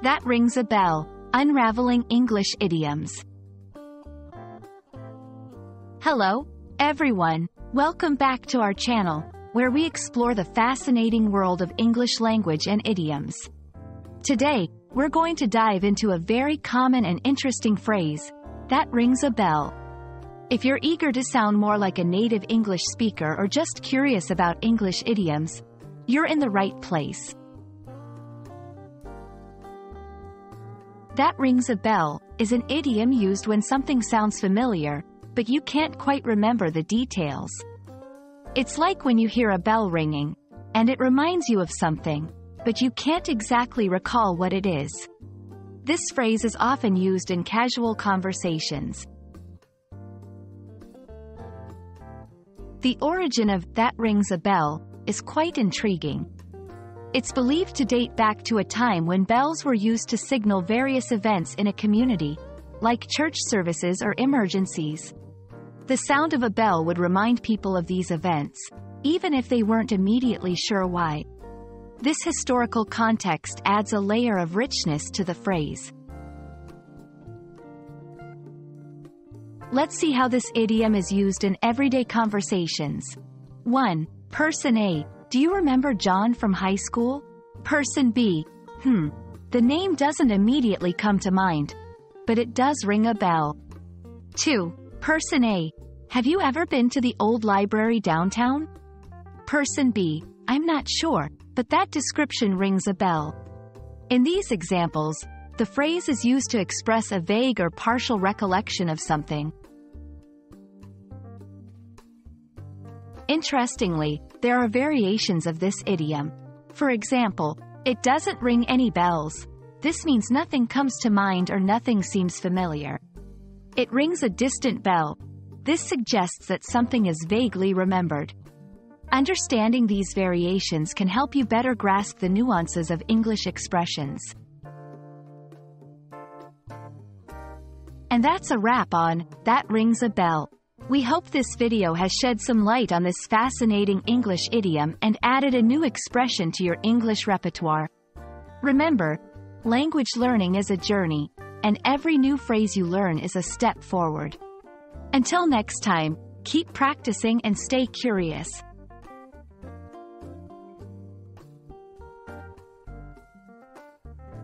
That rings a bell. Unraveling English Idioms. Hello, everyone. Welcome back to our channel, where we explore the fascinating world of English language and idioms. Today, we're going to dive into a very common and interesting phrase, that rings a bell. If you're eager to sound more like a native English speaker or just curious about English idioms, you're in the right place. That rings a bell is an idiom used when something sounds familiar, but you can't quite remember the details. It's like when you hear a bell ringing, and it reminds you of something, but you can't exactly recall what it is. This phrase is often used in casual conversations. The origin of "that rings a bell" is quite intriguing. It's believed to date back to a time when bells were used to signal various events in a community, like church services or emergencies. The sound of a bell would remind people of these events, even if they weren't immediately sure why. This historical context adds a layer of richness to the phrase. Let's see how this idiom is used in everyday conversations. 1. Person A. Do you remember John from high school? Person B. The name doesn't immediately come to mind, but it does ring a bell. 2. Person A. Have you ever been to the old library downtown? Person B. I'm not sure, but that description rings a bell. In these examples, the phrase is used to express a vague or partial recollection of something. Interestingly, there are variations of this idiom. For example, it doesn't ring any bells. This means nothing comes to mind or nothing seems familiar. It rings a distant bell. This suggests that something is vaguely remembered. Understanding these variations can help you better grasp the nuances of English expressions. And that's a wrap on That Rings a Bell. We hope this video has shed some light on this fascinating English idiom and added a new expression to your English repertoire. Remember, language learning is a journey, and every new phrase you learn is a step forward. Until next time, keep practicing and stay curious.